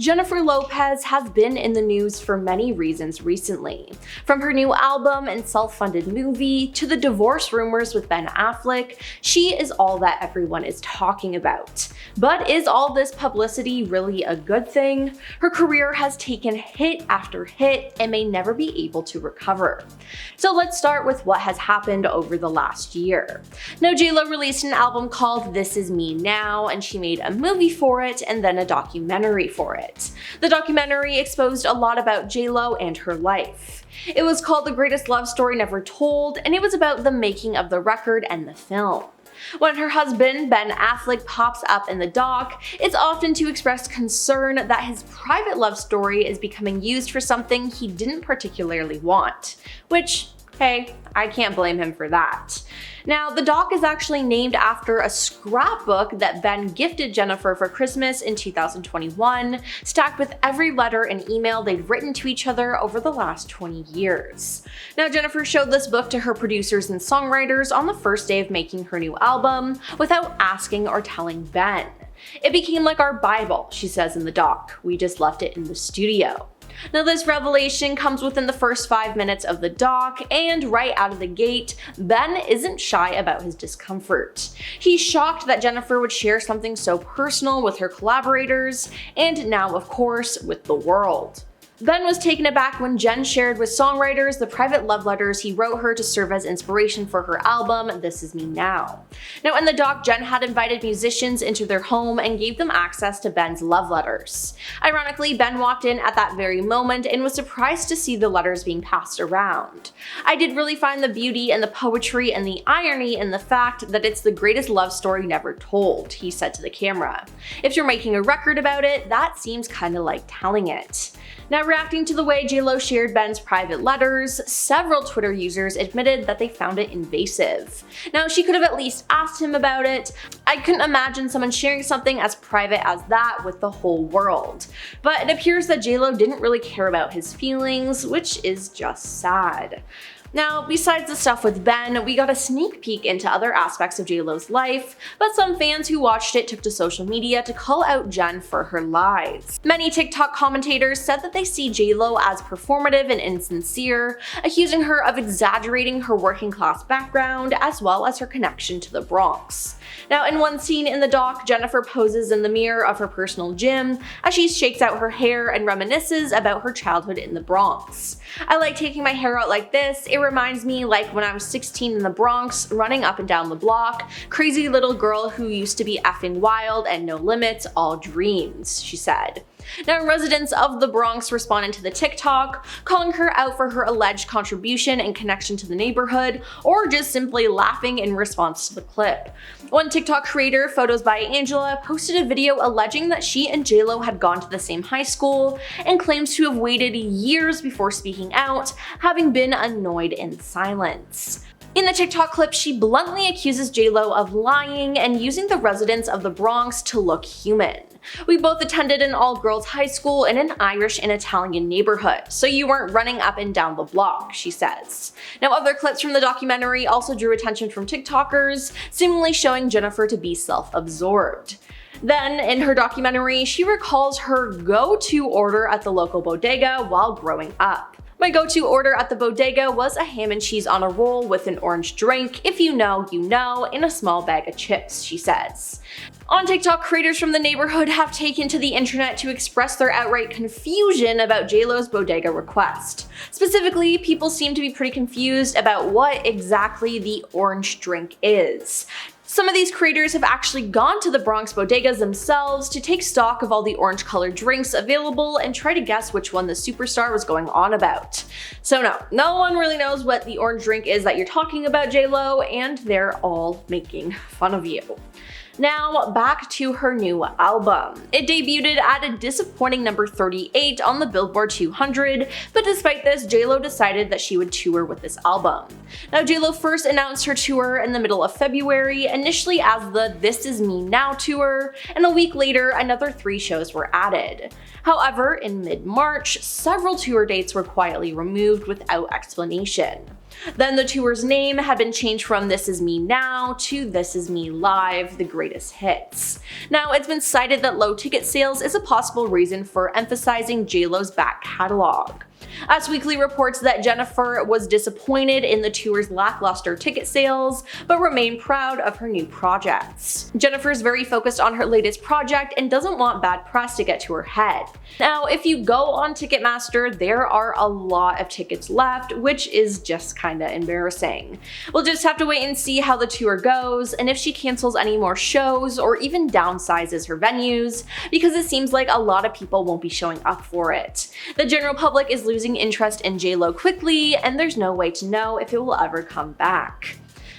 Jennifer Lopez has been in the news for many reasons recently. From her new album and self-funded movie, to the divorce rumors with Ben Affleck, she is all that everyone is talking about. But is all this publicity really a good thing? Her career has taken hit after hit and may never be able to recover. So let's start with what has happened over the last year. Now, J.Lo released an album called This Is Me Now, and she made a movie for it and then a documentary for it. The documentary exposed a lot about J.Lo and her life. It was called The Greatest Love Story Never Told, and it was about the making of the record and the film. When her husband, Ben Affleck, pops up in the doc, it's often to express concern that his private love story is becoming used for something he didn't particularly want. Which, hey, I can't blame him for that. Now, the doc is actually named after a scrapbook that Ben gifted Jennifer for Christmas in 2021, stacked with every letter and email they'd written to each other over the last 20 years. Now, Jennifer showed this book to her producers and songwriters on the first day of making her new album, without asking or telling Ben. "It became like our Bible," she says in the doc. "We just left it in the studio." Now, this revelation comes within the first 5 minutes of the doc, and right out of the gate, Ben isn't shy about his discomfort. He's shocked that Jennifer would share something so personal with her collaborators, and now, of course, with the world. Ben was taken aback when Jen shared with songwriters the private love letters he wrote her to serve as inspiration for her album, This Is Me Now. Now, in the doc, Jen had invited musicians into their home and gave them access to Ben's love letters. Ironically, Ben walked in at that very moment and was surprised to see the letters being passed around. "I did really find the beauty and the poetry and the irony in the fact that it's the greatest love story never told," he said to the camera. "If you're making a record about it, that seems kinda like telling it." Now, reacting to the way J.Lo shared Ben's private letters, several Twitter users admitted that they found it invasive. Now, she could have at least asked him about it. "I couldn't imagine someone sharing something as private as that with the whole world." But it appears that J.Lo didn't really care about his feelings, which is just sad. Now, besides the stuff with Ben, we got a sneak peek into other aspects of J.Lo's life, but some fans who watched it took to social media to call out Jen for her lies. Many TikTok commentators said that they see J.Lo as performative and insincere, accusing her of exaggerating her working class background as well as her connection to the Bronx. Now, in one scene in the doc, Jennifer poses in the mirror of her personal gym as she shakes out her hair and reminisces about her childhood in the Bronx. "I like taking my hair out like this. It reminds me like when I was 16 in the Bronx, running up and down the block, crazy little girl who used to be effing wild and no limits, all dreams," she said. Now, residents of the Bronx responded to the TikTok, calling her out for her alleged contribution and connection to the neighborhood, or just simply laughing in response to the clip. One TikTok creator, Photos by Angela, posted a video alleging that she and J.Lo had gone to the same high school and claims to have waited years before speaking out, having been annoyed in silence. In the TikTok clip, she bluntly accuses J.Lo of lying and using the residents of the Bronx to look human. "We both attended an all-girls high school in an Irish and Italian neighborhood, so you weren't running up and down the block," she says. Now, other clips from the documentary also drew attention from TikTokers, seemingly showing Jennifer to be self-absorbed. Then, in her documentary, she recalls her go-to order at the local bodega while growing up. "My go-to order at the bodega was a ham and cheese on a roll with an orange drink, if you know, you know, in a small bag of chips," she says. On TikTok, creators from the neighborhood have taken to the internet to express their outright confusion about J.Lo's bodega request. Specifically, people seem to be pretty confused about what exactly the orange drink is. Some of these creators have actually gone to the Bronx bodegas themselves to take stock of all the orange-colored drinks available and try to guess which one the superstar was going on about. So no one really knows what the orange drink is that you're talking about, J.Lo, and they're all making fun of you. Now, back to her new album. It debuted at a disappointing number 38 on the Billboard 200, but despite this, J.Lo decided that she would tour with this album. Now, J.Lo first announced her tour in the middle of February, initially as the This Is Me Now tour, and a week later, another 3 shows were added. However, in mid-March, several tour dates were quietly removed without explanation. Then the tour's name had been changed from This Is Me Now to This Is Me Live, The Greatest Hits. Now, it's been cited that low ticket sales is a possible reason for emphasizing JLo's back catalog. Us Weekly reports that Jennifer was disappointed in the tour's lackluster ticket sales, but remained proud of her new projects. Jennifer's very focused on her latest project and doesn't want bad press to get to her head. Now, if you go on Ticketmaster, there are a lot of tickets left, which is just kinda embarrassing. We'll just have to wait and see how the tour goes, and if she cancels any more shows or even downsizes her venues, because it seems like a lot of people won't be showing up for it. The general public is losing interest in JLo quickly, and there's no way to know if it will ever come back.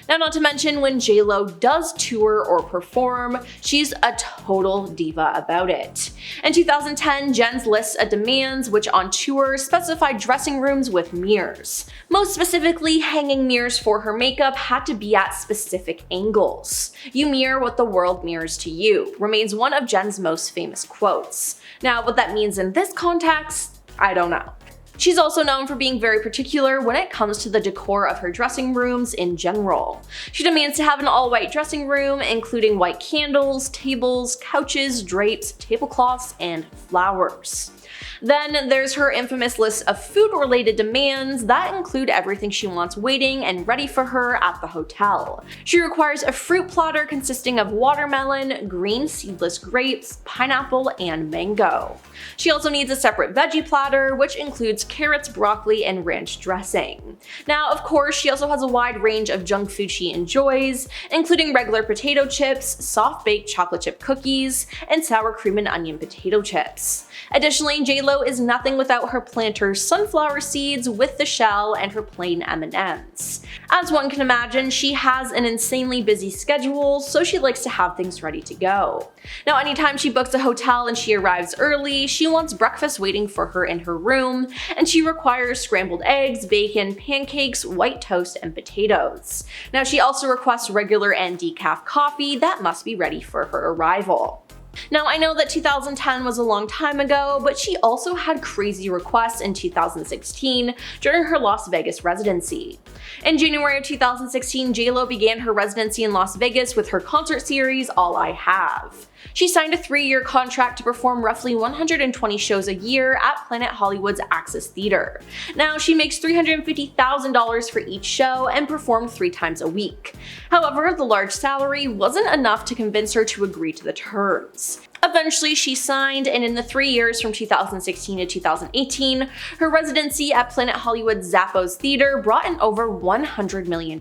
Now, not to mention, when JLo does tour or perform, she's a total diva about it. In 2010, Jen's list of demands, which on tour specified dressing rooms with mirrors. Most specifically, hanging mirrors for her makeup had to be at specific angles. "You mirror what the world mirrors to you" remains one of Jen's most famous quotes. Now, what that means in this context, I don't know. She's also known for being very particular when it comes to the decor of her dressing rooms in general. She demands to have an all-white dressing room, including white candles, tables, couches, drapes, tablecloths, and flowers. Then there's her infamous list of food-related demands that include everything she wants waiting and ready for her at the hotel. She requires a fruit platter consisting of watermelon, green seedless grapes, pineapple, and mango. She also needs a separate veggie platter, which includes carrots, broccoli, and ranch dressing. Now, of course, she also has a wide range of junk food she enjoys, including regular potato chips, soft-baked chocolate chip cookies, and sour cream and onion potato chips. Additionally, JLo is nothing without her Planters sunflower seeds with the shell and her plain M&Ms. As one can imagine, she has an insanely busy schedule, so she likes to have things ready to go. Now, anytime she books a hotel and she arrives early, she wants breakfast waiting for her in her room, and she requires scrambled eggs, bacon, pancakes, white toast, and potatoes. Now, she also requests regular and decaf coffee that must be ready for her arrival. Now, I know that 2010 was a long time ago, but she also had crazy requests in 2016 during her Las Vegas residency. In January of 2016, JLo began her residency in Las Vegas with her concert series, All I Have. She signed a 3-year contract to perform roughly 120 shows a year at Planet Hollywood's Axis Theater. Now, she makes $350,000 for each show and performed 3 times a week. However, the large salary wasn't enough to convince her to agree to the terms. Eventually, she signed, and in the 3 years from 2016 to 2018, her residency at Planet Hollywood's Zappos Theater brought in over $100 million.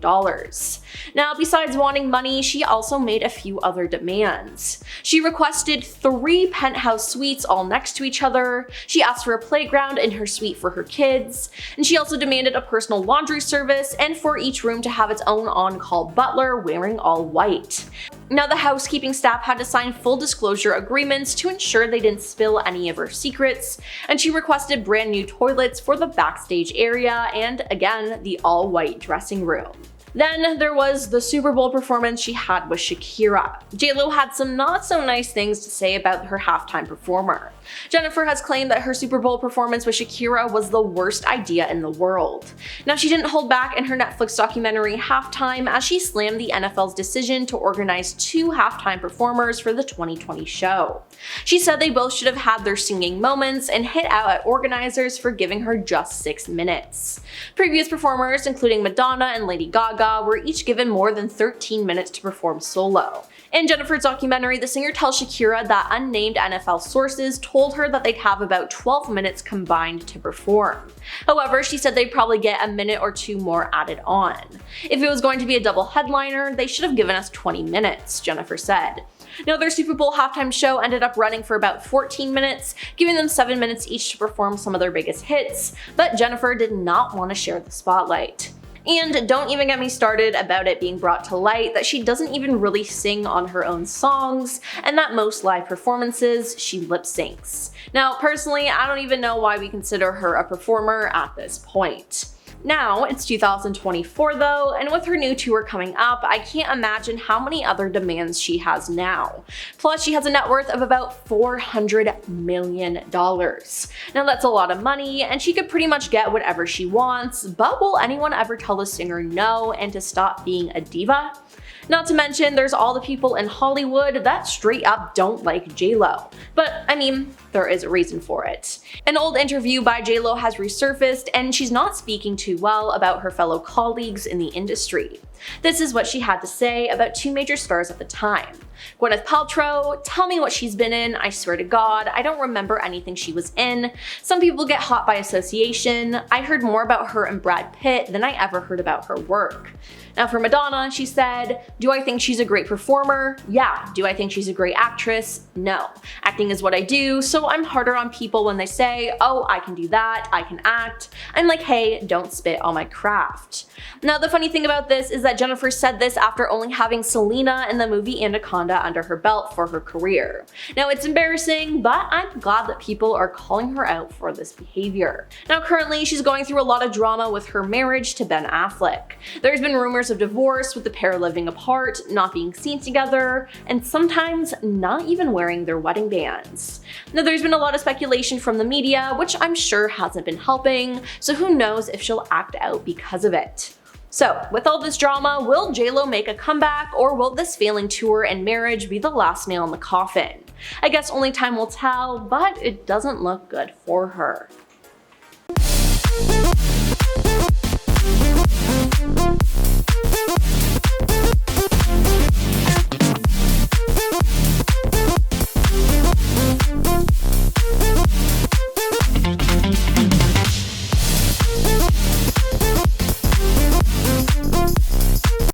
Now, besides wanting money, she also made a few other demands. She requested 3 penthouse suites all next to each other, she asked for a playground in her suite for her kids, and she also demanded a personal laundry service and for each room to have its own on-call butler wearing all white. Now, the housekeeping staff had to sign full disclosure agreements to ensure they didn't spill any of her secrets, and she requested brand new toilets for the backstage area and, again, the all-white dressing room. Then there was the Super Bowl performance she had with Shakira. JLo had some not so nice things to say about her halftime performer. Jennifer has claimed that her Super Bowl performance with Shakira was the worst idea in the world. Now, she didn't hold back in her Netflix documentary Halftime as she slammed the NFL's decision to organize 2 halftime performers for the 2020 show. She said they both should have had their singing moments and hit out at organizers for giving her just 6 minutes. Previous performers, including Madonna and Lady Gaga, were each given more than 13 minutes to perform solo. In Jennifer's documentary, the singer tells Shakira that unnamed NFL sources told her that they'd have about 12 minutes combined to perform. However, she said they'd probably get a minute or 2 more added on. If it was going to be a double headliner, they should have given us 20 minutes, Jennifer said. Now, their Super Bowl halftime show ended up running for about 14 minutes, giving them 7 minutes each to perform some of their biggest hits, but Jennifer did not want to share the spotlight. And don't even get me started about it being brought to light that she doesn't even really sing on her own songs, and that most live performances she lip syncs. Now, personally, I don't even know why we consider her a performer at this point. Now, it's 2024 though, and with her new tour coming up, I can't imagine how many other demands she has now. Plus, she has a net worth of about $400 million. Now that's a lot of money, and she could pretty much get whatever she wants, but will anyone ever tell the singer no and to stop being a diva? Not to mention, there's all the people in Hollywood that straight up don't like J-Lo. But I mean, there is a reason for it. An old interview by J-Lo has resurfaced, and she's not speaking too well about her fellow colleagues in the industry. This is what she had to say about two major stars at the time. Gwyneth Paltrow, tell me what she's been in, I swear to God, I don't remember anything she was in. Some people get hot by association. I heard more about her and Brad Pitt than I ever heard about her work. Now for Madonna, she said, do I think she's a great performer? Yeah. Do I think she's a great actress? No. Acting is what I do, so I'm harder on people when they say, oh, I can do that, I can act. I'm like, hey, don't spit on my craft. Now the funny thing about this is that Jennifer said this after only having Selena in the movie Anaconda under her belt for her career. Now it's embarrassing, but I'm glad that people are calling her out for this behavior. Now currently she's going through a lot of drama with her marriage to Ben Affleck. There's been rumors of divorce, with the pair living apart, not being seen together, and sometimes not even wearing their wedding bands. Now there's been a lot of speculation from the media, which I'm sure hasn't been helping, so who knows if she'll act out because of it. So, with all this drama, will J-Lo make a comeback, or will this failing tour and marriage be the last nail in the coffin? I guess only time will tell, but it doesn't look good for her.